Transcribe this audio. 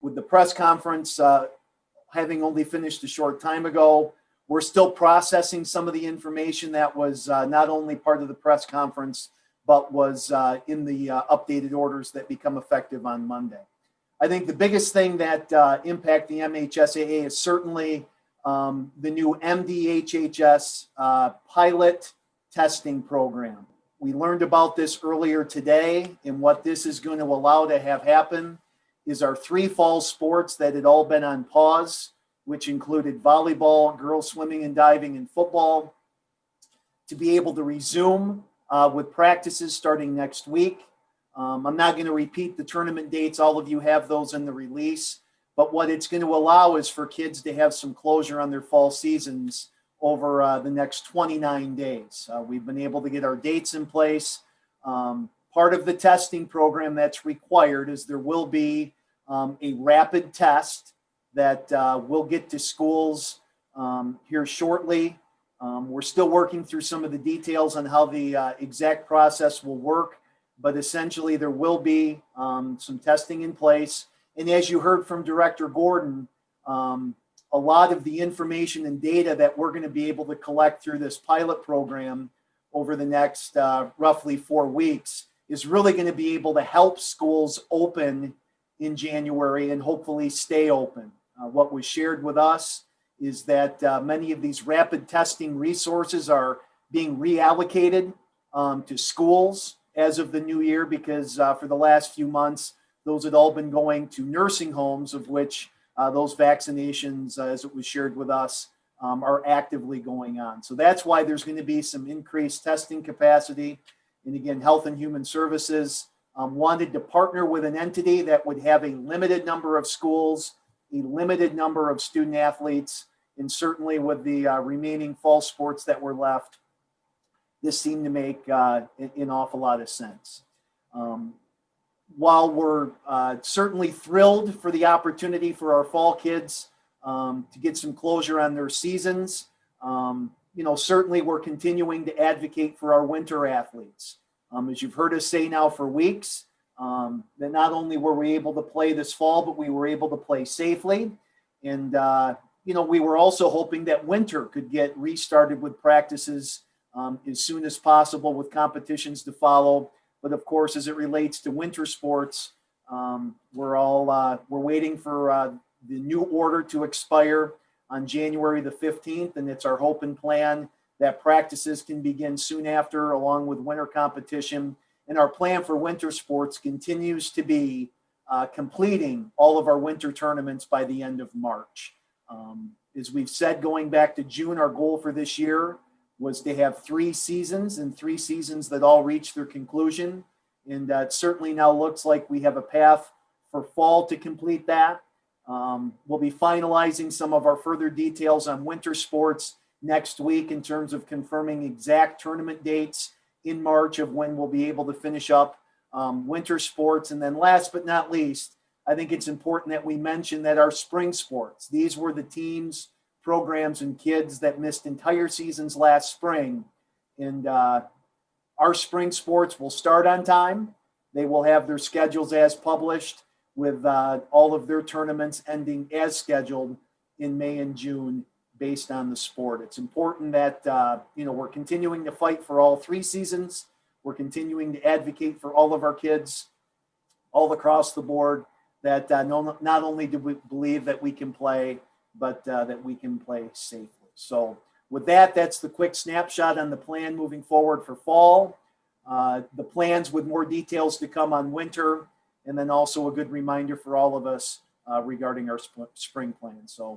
with the press conference having only finished a short time ago, we're still processing some of the information that was not only part of the press conference, but was in the updated orders that become effective on Monday. I think the biggest thing that impact the MHSAA is certainly the new MDHHS pilot testing program. We learned about this earlier today, and what this is going to allow to have happen is our 3 fall sports that had all been on pause, which included volleyball, girls swimming and diving, and football, to be able to resume with practices starting next week. I'm not going to repeat the tournament dates. All of you have those in the release. But what it's going to allow is for kids to have some closure on their fall seasons over the next 29 days. We've been able to get our dates in place. Part of the testing program that's required is there will be a rapid test that will get to schools here shortly. We're still working through some of the details on how the exact process will work, but essentially there will be some testing in place. And as you heard from Director Gordon, a lot of the information and data that we're going to be able to collect through this pilot program over the next roughly 4 weeks is really going to be able to help schools open in January and hopefully stay open. What was shared with us is that many of these rapid testing resources are being reallocated to schools as of the new year, because for the last few months, those had all been going to nursing homes, of which those vaccinations, as it was shared with us, are actively going on. So that's why there's going to be some increased testing capacity. And again, Health and Human Services wanted to partner with an entity that would have a limited number of schools, a limited number of student athletes, and certainly with the remaining fall sports that were left, this seemed to make an awful lot of sense. While we're certainly thrilled for the opportunity for our fall kids to get some closure on their seasons, certainly we're continuing to advocate for our winter athletes. As you've heard us say now for weeks, that not only were we able to play this fall, but we were able to play safely. And, we were also hoping that winter could get restarted with practices as soon as possible, with competitions to follow. But of course, as it relates to winter sports, we're waiting for the new order to expire on January the 15th. And it's our hope and plan that practices can begin soon after, along with winter competition. And our plan for winter sports continues to be completing all of our winter tournaments by the end of March. As we've said, going back to June, our goal for this year was to have 3 seasons, and 3 seasons that all reach their conclusion. And it certainly now looks like we have a path for fall to complete that. We'll be finalizing some of our further details on winter sports next week in terms of confirming exact tournament dates in March of when we'll be able to finish up winter sports. And then last but not least, I think it's important that we mention that our spring sports, these were the teams, programs, and kids that missed entire seasons last spring. And our spring sports will start on time. They will have their schedules as published, with all of their tournaments ending as scheduled in May and June based on the sport. It's important that, we're continuing to fight for all 3 seasons. We're continuing to advocate for all of our kids all across the board, that not only do we believe that we can play, but that we can play safely. So with that, that's the quick snapshot on the plan moving forward for fall. The plans with more details to come on winter, and then also a good reminder for all of us regarding our spring plan. So